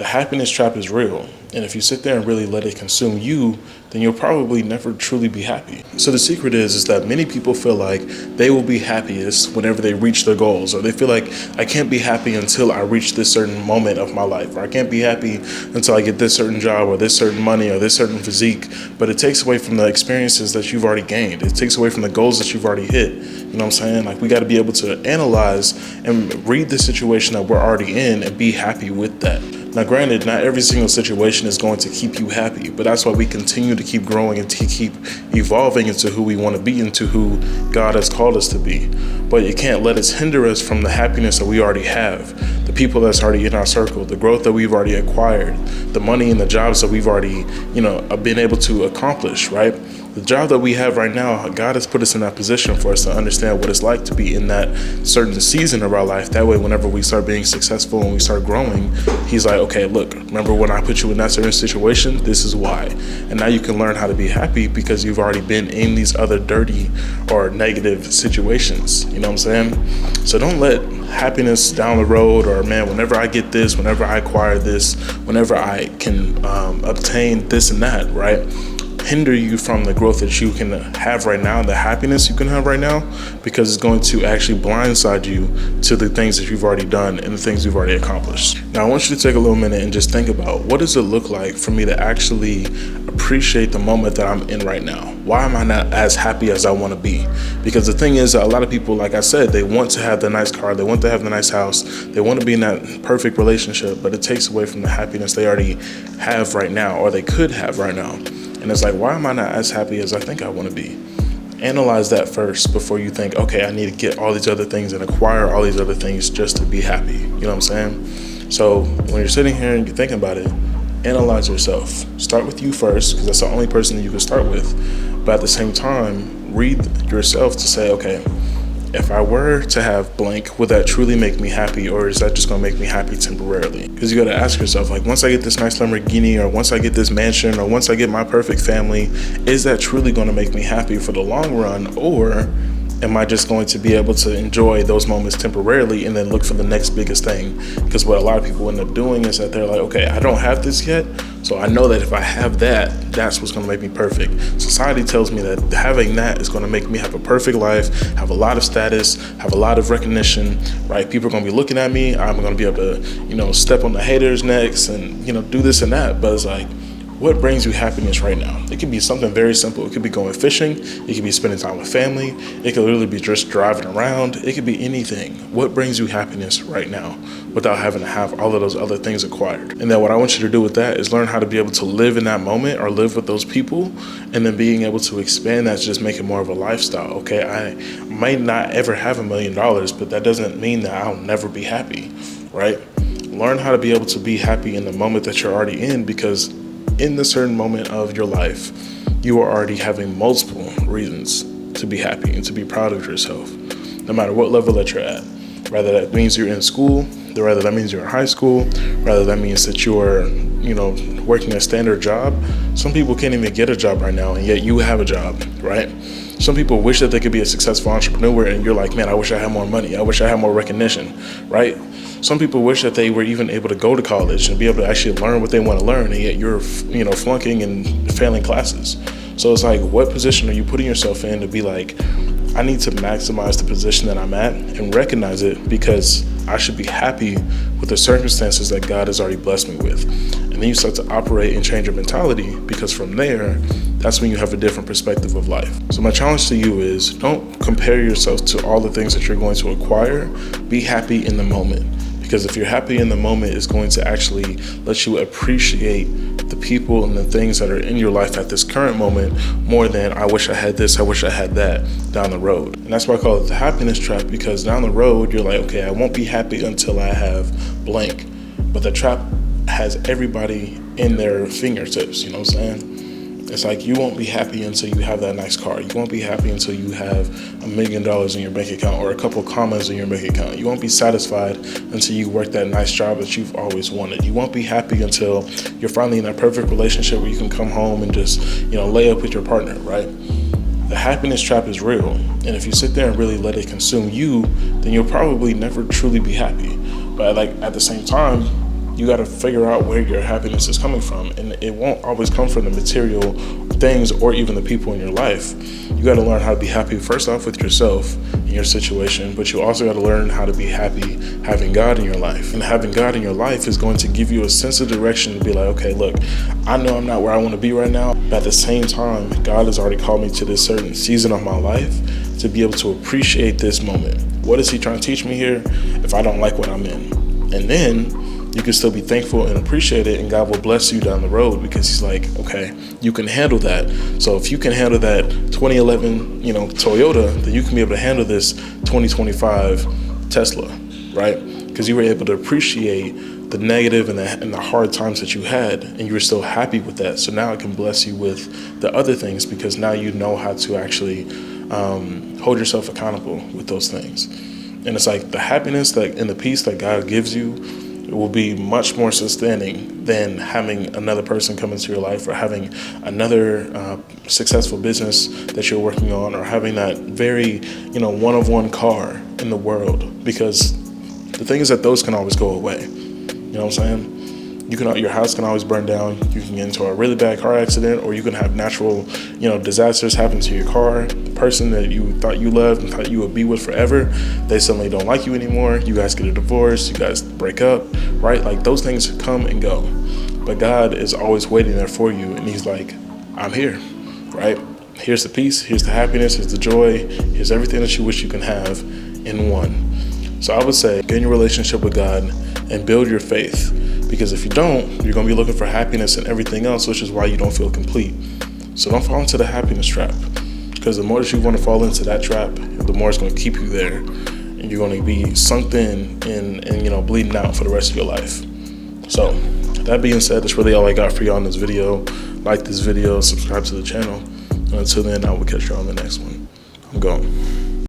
The happiness trap is real, and if you sit there and really let it consume you, then you'll probably never truly be happy. So the secret is that many people feel like they will be happiest whenever they reach their goals, or they feel like I can't be happy until I reach this certain moment of my life, or I can't be happy until I get this certain job or this certain money or this certain physique. But it takes away from the experiences that you've already gained. It takes away from the goals that you've already hit. You know what I'm saying? Like, we got to be able to analyze and read the situation that we're already in and be happy with that. Now, granted, not every single situation is going to keep you happy, but that's why we continue to keep growing and to keep evolving into who we want to be, into who God has called us to be. But it can't let us hinder us from the happiness that we already have, the people that's already in our circle, the growth that we've already acquired, the money and the jobs that we've already, been able to accomplish, right? The job that we have right now, God has put us in that position for us to understand what it's like to be in that certain season of our life. That way, whenever we start being successful and we start growing, He's like, okay, look, remember when I put you in that certain situation? This is why. And now you can learn how to be happy because you've already been in these other dirty or negative situations. You know what I'm saying? So don't let happiness down the road, or man, whenever I get this, whenever I acquire this, whenever I can obtain this and that, right, hinder you from the growth that you can have right now, the happiness you can have right now, because it's going to actually blindside you to the things that you've already done and the things you've already accomplished. Now, I want you to take a little minute and just think about, what does it look like for me to actually appreciate the moment that I'm in right now? Why am I not as happy as I want to be? Because the thing is, a lot of people, like I said, they want to have the nice car, they want to have the nice house, they want to be in that perfect relationship, but it takes away from the happiness they already have right now, or they could have right now. And it's like, why am I not as happy as I think I want to be? Analyze that first before you think, okay, I need to get all these other things and acquire all these other things just to be happy. You know what I'm saying? So when you're sitting here and you're thinking about it, analyze yourself. Start with you first, because that's the only person that you can start with. But at the same time, read yourself to say, okay, if I were to have blank, would that truly make me happy, or is that just going to make me happy temporarily? Because you got to ask yourself, like, once I get this nice Lamborghini, or once I get this mansion, or once I get my perfect family, is that truly going to make me happy for the long run, or am I just going to be able to enjoy those moments temporarily and then look for the next biggest thing? Because what a lot of people end up doing is that they're like, okay, I don't have this yet, so I know that if I have that, that's what's going to make me perfect. Society tells me that having that is going to make me have a perfect life, have a lot of status, have a lot of recognition, right? People are going to be looking at me. I'm going to be able to, step on the haters' necks and, do this and that. But it's like, what brings you happiness right now? It could be something very simple. It could be going fishing. It could be spending time with family. It could literally be just driving around. It could be anything. What brings you happiness right now without having to have all of those other things acquired? And then what I want you to do with that is learn how to be able to live in that moment, or live with those people, and then being able to expand that to just make it more of a lifestyle. Okay, I might not ever have $1 million, but that doesn't mean that I'll never be happy, right? Learn how to be able to be happy in the moment that you're already in, because in the certain moment of your life, you are already having multiple reasons to be happy and to be proud of yourself, no matter what level that you're at. Whether that means you're in school, whether that means you're in high school, whether that means that you're, working a standard job. Some people can't even get a job right now, and yet you have a job, right? Some people wish that they could be a successful entrepreneur, and you're like, man, I wish I had more money. I wish I had more recognition, right? Some people wish that they were even able to go to college and be able to actually learn what they want to learn, and yet you're, flunking and failing classes. So it's like, what position are you putting yourself in to be like, I need to maximize the position that I'm at and recognize it, because I should be happy with the circumstances that God has already blessed me with. And then you start to operate and change your mentality, because from there, that's when you have a different perspective of life. So my challenge to you is, don't compare yourself to all the things that you're going to acquire. Be happy in the moment. Because if you're happy in the moment, it's going to actually let you appreciate the people and the things that are in your life at this current moment more than, I wish I had this, I wish I had that down the road. And that's why I call it the happiness trap, because down the road, you're like, okay, I won't be happy until I have blank. But the trap has everybody in their fingertips, you know what I'm saying? It's like, you won't be happy until you have that nice car. You won't be happy until you have $1 million in your bank account, or a couple commas in your bank account. You won't be satisfied until you work that nice job that you've always wanted. You won't be happy until you're finally in that perfect relationship where you can come home and just, lay up with your partner, right? The happiness trap is real. And if you sit there and really let it consume you, then you'll probably never truly be happy. But at the same time, You got to figure out where your happiness is coming from. And it won't always come from the material things or even the people in your life. You got to learn how to be happy, first off, with yourself and your situation, but you also got to learn how to be happy having God in your life. And having God in your life is going to give you a sense of direction to be like, okay, look, I know I'm not where I want to be right now, but at the same time, God has already called me to this certain season of my life to be able to appreciate this moment. What is he trying to teach me here if I don't like what I'm in? And then you can still be thankful and appreciate it, and God will bless you down the road because he's like, okay, you can handle that. So if you can handle that 2011, Toyota, then you can be able to handle this 2025 Tesla, right? Because you were able to appreciate the negative and the hard times that you had, and you were still happy with that. So now it can bless you with the other things because now you know how to actually hold yourself accountable with those things. And it's like the happiness and the peace that God gives you, it will be much more sustaining than having another person come into your life or having another successful business that you're working on or having that very, one-of-one car in the world. Because the thing is that those can always go away. You know what I'm saying? Your house can always burn down. You can get into a really bad car accident, or you can have natural, disasters happen to your car. The person that you thought you loved and thought you would be with forever, they suddenly don't like you anymore. You guys get a divorce. You guys break up, right? Like those things come and go. But God is always waiting there for you, and he's like, I'm here, right? Here's the peace. Here's the happiness. Here's the joy. Here's everything that you wish you can have in one. So I would say, get in your relationship with God and build your faith. Because if you don't, you're going to be looking for happiness in everything else, which is why you don't feel complete. So don't fall into the happiness trap. Because the more that you want to fall into that trap, the more it's going to keep you there. And you're going to be sunk in and bleeding out for the rest of your life. So that being said, that's really all I got for you on this video. Like this video, subscribe to the channel. And until then, I will catch you on the next one. I'm gone.